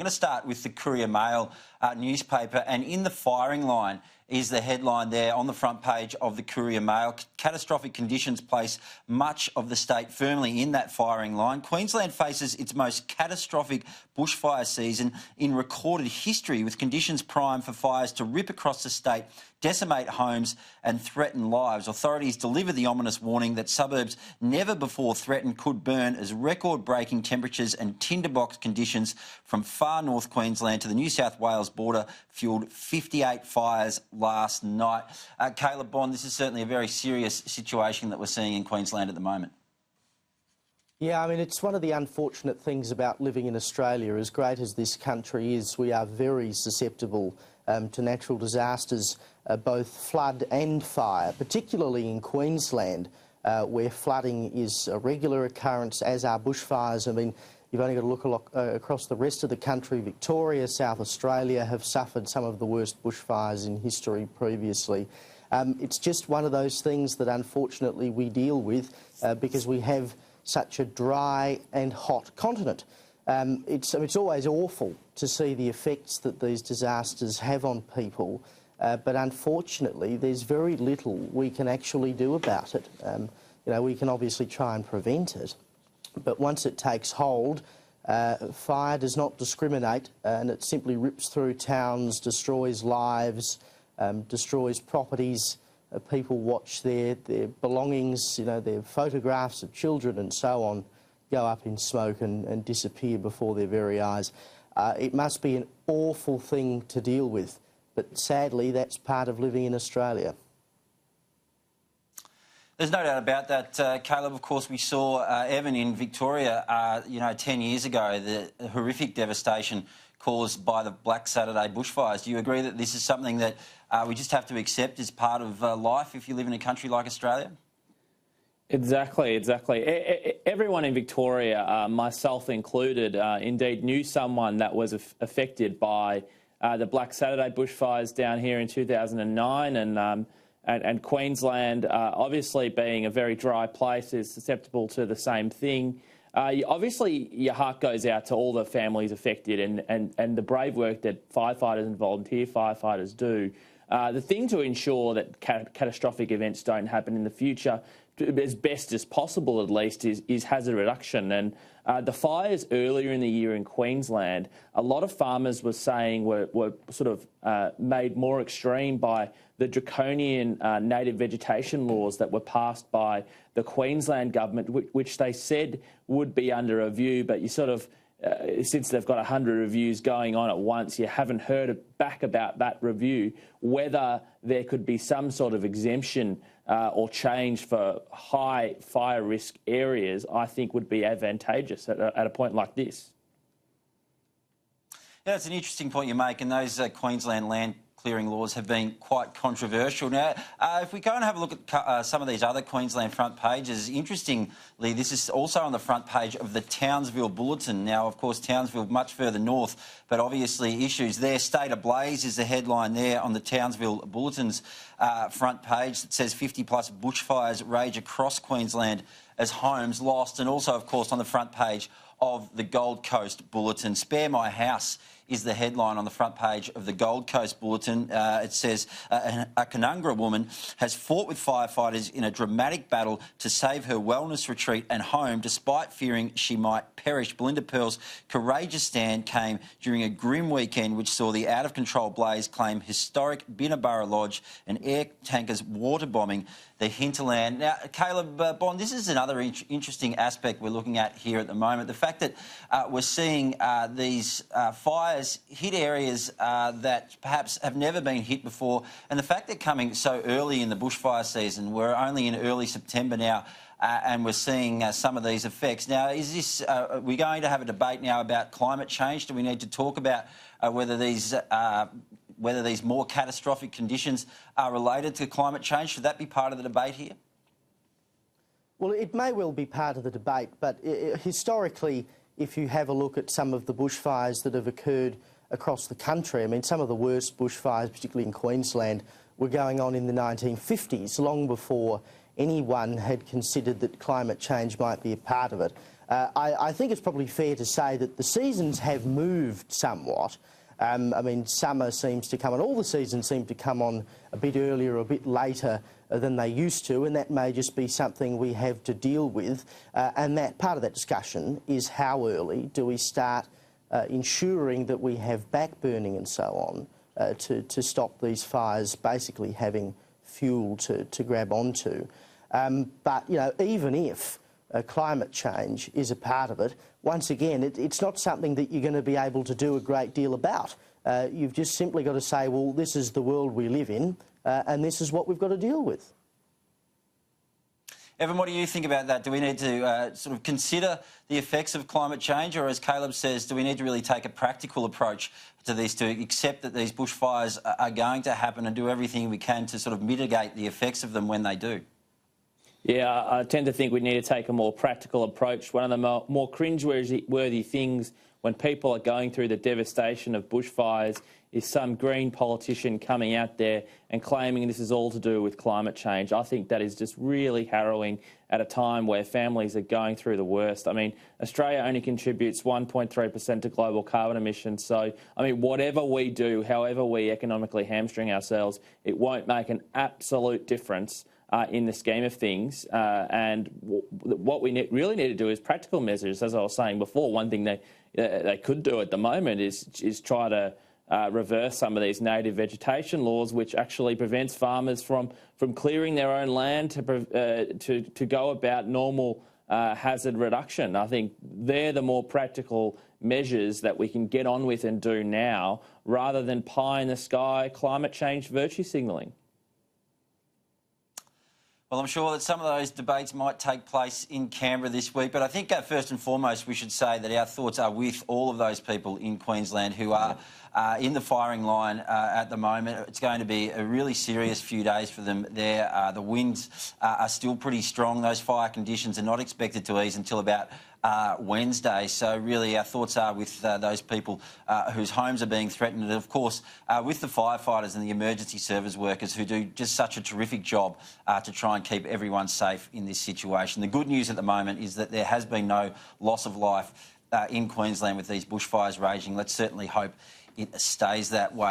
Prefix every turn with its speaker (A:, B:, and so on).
A: going to start with the Courier Mail newspaper, and in the firing line is the headline there on the front page of the Courier Mail. Catastrophic conditions place much of the state firmly in that firing line. Queensland faces its most catastrophic bushfire season in recorded history, with conditions prime for fires to rip across the state, decimate homes and threaten lives. Authorities deliver the ominous warning that suburbs never before threatened could burn as record-breaking temperatures and tinderbox conditions from far north Queensland to the New South Wales border fuelled 58 fires last night. Caleb Bond, this is certainly a very serious situation that we're seeing in Queensland at the moment.
B: Yeah, I mean, it's one of the unfortunate things about living in Australia. As great as this country is, we are very susceptible to natural disasters, both flood and fire, particularly in Queensland, where flooding is a regular occurrence, as are bushfires. I mean, you've only got to look across the rest of the country. Victoria, South Australia have suffered some of the worst bushfires in history previously. It's just one of those things that unfortunately we deal with because we have such a dry and hot continent. It's always awful to see the effects that these disasters have on people, but unfortunately there's very little we can actually do about it. You know, we can obviously try and prevent it, but once it takes hold, fire does not discriminate, and it simply rips through towns, destroys lives, destroys properties. People watch their belongings, you know, their photographs of children and so on, go up in smoke and disappear before their very eyes. It must be an awful thing to deal with, but sadly that's part of living in Australia.
A: There's no doubt about that, Caleb. Of course, we saw Evan in Victoria, 10 years ago, the horrific devastation caused by the Black Saturday bushfires. Do you agree that this is something that we just have to accept as part of life if you live in a country like Australia?
C: Exactly. Everyone in Victoria, myself included, indeed knew someone that was affected by the Black Saturday bushfires down here in 2009, and Queensland, obviously being a very dry place, is susceptible to the same thing. Obviously, your heart goes out to all the families affected and the brave work that firefighters and volunteer firefighters do. The thing to ensure that catastrophic events don't happen in the future, as best as possible at least, is hazard reduction. And the fires earlier in the year in Queensland, a lot of farmers were saying were sort of made more extreme by the draconian native vegetation laws that were passed by the Queensland government, which they said would be under review, but you sort of, since they've got 100 reviews going on at once, you haven't heard back about that review, whether there could be some sort of exemption or change for high fire risk areas, I think would be advantageous at a point like this.
A: Yeah, it's an interesting point you make, and those Queensland land clearing laws have been quite controversial. Now, if we go and have a look at some of these other Queensland front pages, interestingly, this is also on the front page of the Townsville Bulletin. Now, of course, Townsville much further north, but obviously issues there. State ablaze is the headline there on the Townsville Bulletin's front page that says 50-plus bushfires rage across Queensland as homes lost. And also, of course, on the front page of the Gold Coast Bulletin, Spare My House is the headline on the front page of the Gold Coast Bulletin. It says a Canungra woman has fought with firefighters in a dramatic battle to save her wellness retreat and home despite fearing she might perish. Belinda Pearl's courageous stand came during a grim weekend which saw the out-of-control blaze claim historic Binnaburra Lodge and air tankers water bombing the hinterland. Now, Caleb Bond, this is another interesting aspect we're looking at here at the moment. The fact that we're seeing these fires hit areas that perhaps have never been hit before, and the fact they're coming so early in the bushfire season. We're only in early September now, and we're seeing some of these effects. Now, is this, we're going to have a debate now about climate change? Do we need to talk about whether these more catastrophic conditions are related to climate change? Should that be part of the debate here?
B: Well, it may well be part of the debate, but historically, if you have a look at some of the bushfires that have occurred across the country, I mean, some of the worst bushfires, particularly in Queensland, were going on in the 1950s, long before anyone had considered that climate change might be a part of it. I think it's probably fair to say that the seasons have moved somewhat. I mean, summer seems to come on, all the seasons seem to come on a bit earlier or a bit later than they used to, and that may just be something we have to deal with. And that part of that discussion is how early do we start ensuring that we have backburning and so on to stop these fires basically having fuel to grab onto. But, you know, even if climate change is a part of it, once again, it's not something that you're going to be able to do a great deal about. You've just simply got to say, well, this is the world we live in, and this is what we've got to deal with.
A: Evan, what do you think about that? Do we need to sort of consider the effects of climate change, or as Caleb says, do we need to really take a practical approach to this, to accept that these bushfires are going to happen and do everything we can to sort of mitigate the effects of them when they do?
C: Yeah, I tend to think we need to take a more practical approach. One of the more cringeworthy things when people are going through the devastation of bushfires is some Green politician coming out there and claiming this is all to do with climate change. I think that is just really harrowing at a time where families are going through the worst. I mean, Australia only contributes 1.3% to global carbon emissions. So, I mean, whatever we do, however we economically hamstring ourselves, it won't make an absolute difference in the scheme of things. And what we really need to do is practical measures. As I was saying before, one thing they could do at the moment is try to reverse some of these native vegetation laws, which actually prevents farmers from clearing their own land to go about normal hazard reduction. I think they're the more practical measures that we can get on with and do now, rather than pie in the sky climate change virtue signalling.
A: Well, I'm sure that some of those debates might take place in Canberra this week, but I think first and foremost we should say that our thoughts are with all of those people in Queensland who are in the firing line at the moment. It's going to be a really serious few days for them there. The winds are still pretty strong. Those fire conditions are not expected to ease until about Wednesday. So really our thoughts are with those people whose homes are being threatened, and of course with the firefighters and the emergency service workers who do just such a terrific job to try and keep everyone safe in this situation. The good news at the moment is that there has been no loss of life in Queensland with these bushfires raging. Let's certainly hope it stays that way.